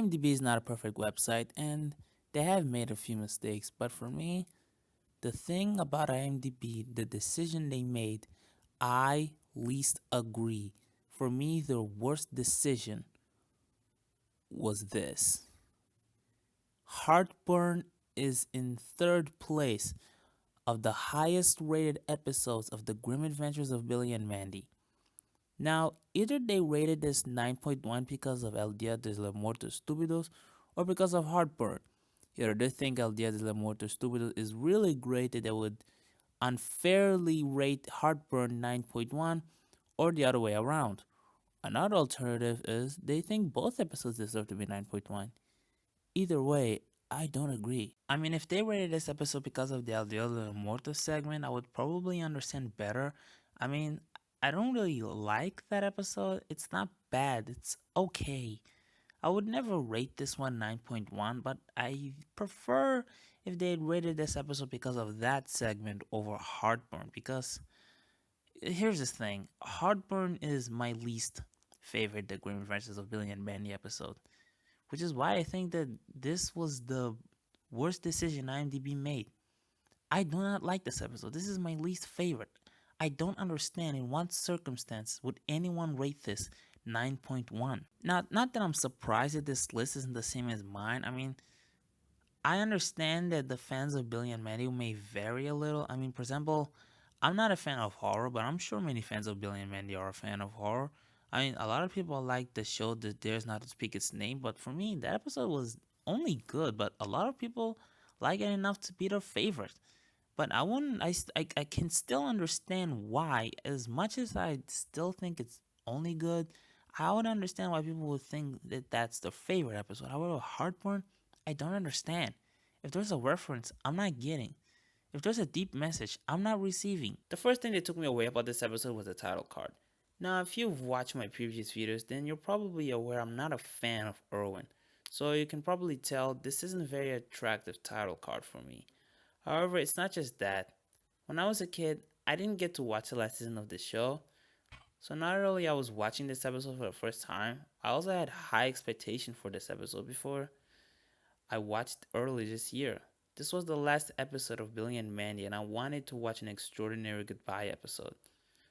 IMDb is not a perfect website and they have made a few mistakes, but for me, the thing about IMDb, the decision they made, I least agree. For me, the worst decision was this. Heartburn is in third place of the highest rated episodes of The Grim Adventures of Billy and Mandy. Now, either they rated this 9.1 because of El Día de los Muertos Estúpidos or because of Heartburn. Either they think El Día de los Muertos Estúpidos is really great that they would unfairly rate Heartburn 9.1 or the other way around. Another alternative is they think both episodes deserve to be 9.1. Either way, I don't agree. I mean, if they rated this episode because of the El Día de los Muertos segment, I would probably understand better. I mean, I don't really like that episode. It's not bad, it's okay. I would never rate this one 9.1, but I prefer if they had rated this episode because of that segment over Heartburn. Because here's the thing, Heartburn is my least favorite The Grim Adventures of Billy and Mandy episode, which is why I think that this was the worst decision IMDb made. I do not like this episode. This is my least favorite. I don't understand in what circumstance would anyone rate this 9.1. Not that I'm surprised that this list isn't the same as mine. I mean, I understand that the fans of Billy and Mandy may vary a little. I mean, for example, I'm not a fan of horror, but I'm sure many fans of Billy and Mandy are a fan of horror. I mean, a lot of people like the show that dares not to speak its name, but for me, that episode was only good, but a lot of people like it enough to be their favorite. But I wouldn't. I can still understand why. As much as I still think it's only good, I would understand why people would think that that's their favorite episode. However, Heartburn, I don't understand. If there's a reference, I'm not getting. If there's a deep message, I'm not receiving. The first thing that took me away about this episode was the title card. Now, if you've watched my previous videos, then you're probably aware I'm not a fan of Irwin. So you can probably tell this isn't a very attractive title card for me. However, it's not just that. When I was a kid, I didn't get to watch the last season of the show, so not only I was watching this episode for the first time, I also had high expectation for this episode before I watched early this year. This was the last episode of Billy and Mandy, and I wanted to watch an extraordinary goodbye episode.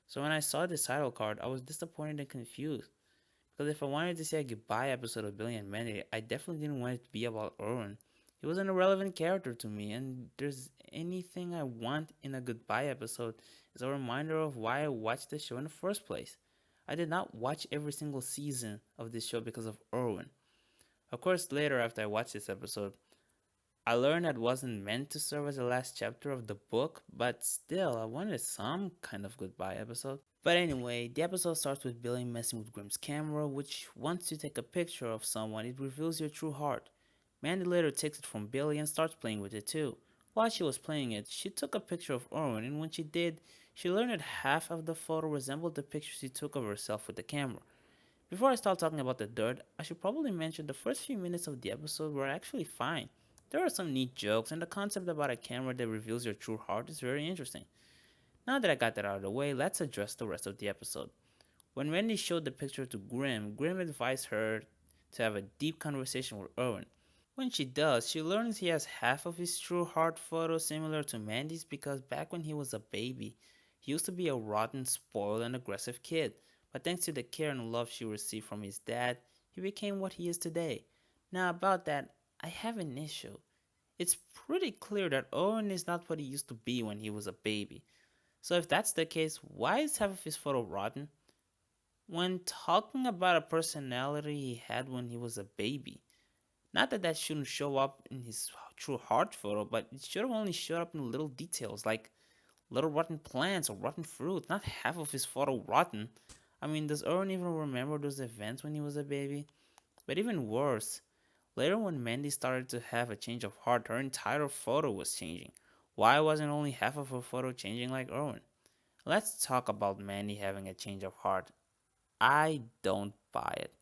So when I saw this title card, I was disappointed and confused. Because if I wanted to see a goodbye episode of Billy and Mandy, I definitely didn't want it to be about Owen. He was an irrelevant character to me, and there's anything I want in a goodbye episode is a reminder of why I watched the show in the first place. I did not watch every single season of this show because of Irwin. Of course, later after I watched this episode, I learned that it wasn't meant to serve as the last chapter of the book, but still, I wanted some kind of goodbye episode. But anyway, the episode starts with Billy messing with Grimm's camera, which once you take a picture of someone, it reveals your true heart. Mandy later takes it from Billy and starts playing with it too. While she was playing it, she took a picture of Owen, and when she did, she learned that half of the photo resembled the picture she took of herself with the camera. Before I start talking about the dirt, I should probably mention the first few minutes of the episode were actually fine. There are some neat jokes, and the concept about a camera that reveals your true heart is very interesting. Now that I got that out of the way, let's address the rest of the episode. When Wendy showed the picture to Grimm, Grimm advised her to have a deep conversation with Owen. When she does, she learns he has half of his true heart photo similar to Mandy's because back when he was a baby, he used to be a rotten, spoiled, and aggressive kid. But thanks to the care and love she received from his dad, he became what he is today. Now, about that, I have an issue. It's pretty clear that Owen is not what he used to be when he was a baby. So, if that's the case, why is half of his photo rotten? When talking about a personality he had when he was a baby, not that that shouldn't show up in his true heart photo, but it should have only showed up in little details like little rotten plants or rotten fruit, not half of his photo rotten. I mean, does Owen even remember those events when he was a baby? But even worse, later when Mandy started to have a change of heart, her entire photo was changing. Why wasn't only half of her photo changing like Owen? Let's talk about Mandy having a change of heart. I don't buy it.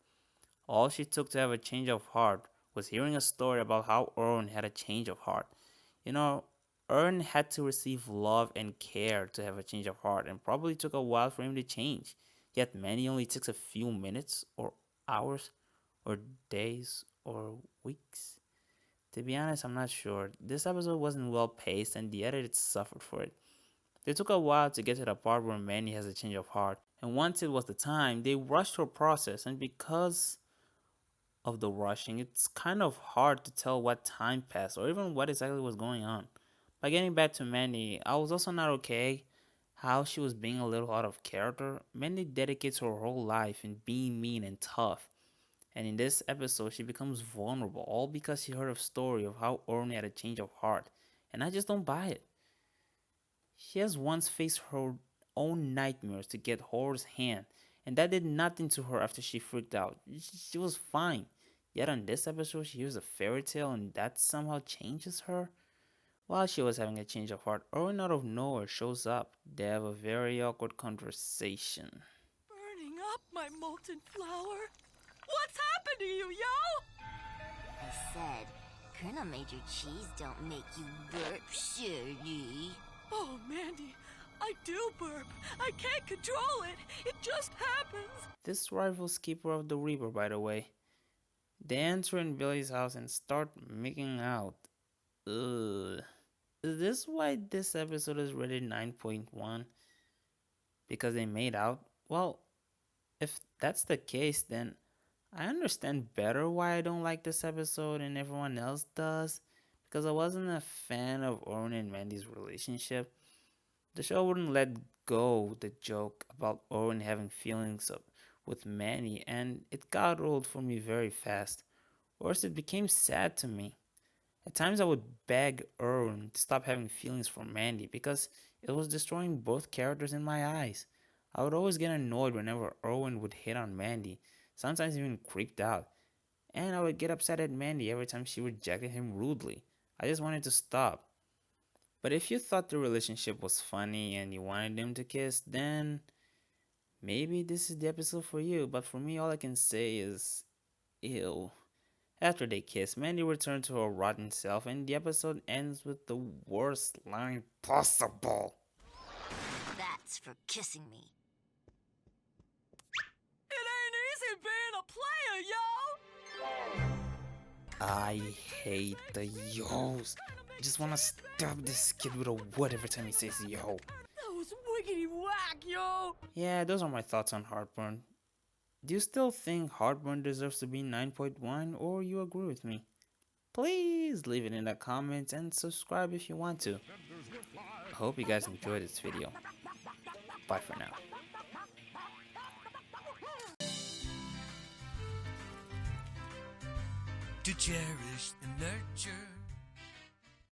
All she took to have a change of heart was hearing a story about how Owen had a change of heart. You know, Owen had to receive love and care to have a change of heart and probably took a while for him to change. Yet Manny only takes a few minutes or hours or days or weeks. To be honest, I'm not sure. This episode wasn't well paced and the editors suffered for it. They took a while to get to the part where Mandy has a change of heart, and once it was the time, they rushed her process, and because of the rushing, it's kind of hard to tell what time passed or even what exactly was going on. By getting back to Mandy, I was also not okay how she was being a little out of character. Mandy dedicates her whole life in being mean and tough, and in this episode, she becomes vulnerable, all because she heard a story of how Orne had a change of heart, and I just don't buy it. She has once faced her own nightmares to get Horror's hand, and that did nothing to her after she freaked out. She was fine. Yet on this episode, she hears a fairy tale, and that somehow changes her. While she was having a change of heart, Owen out of nowhere shows up. They have a very awkward conversation. Burning up my molten flower. What's happened to you, yo? I said, Colonel Major Cheese don't make you burp, Shirley. Oh, Mandy, I do burp. I can't control it. It just happens. This rival's keeper of the Reaper, by the way. They enter in Billy's house and start making out. Ugh. Is this why this episode is rated 9.1? Because they made out? Well, if that's the case, then I understand better why I don't like this episode and everyone else does. Because I wasn't a fan of Oren and Mandy's relationship. The show wouldn't let go the joke about Oren having feelings with Mandy, and it got old for me very fast. Worse, it became sad to me. At times I would beg Owen to stop having feelings for Mandy because it was destroying both characters in my eyes. I would always get annoyed whenever Owen would hit on Mandy, sometimes even creeped out, and I would get upset at Mandy every time she rejected him rudely. I just wanted to stop. But if you thought the relationship was funny and you wanted them to kiss, then maybe this is the episode for you. But for me, all I can say is, ew. After they kiss, Mandy returns to her rotten self, and the episode ends with the worst line possible. That's for kissing me. It ain't easy being a player, yo. I hate the yos. I just wanna stab this kid with a wood every time he says yo. That was wiggity whack, yo. Yeah, those are my thoughts on Heartburn. Do you still think Heartburn deserves to be 9.1 or you agree with me? Please leave it in the comments and subscribe if you want to. I hope you guys enjoyed this video. Bye for now. To cherish and nurture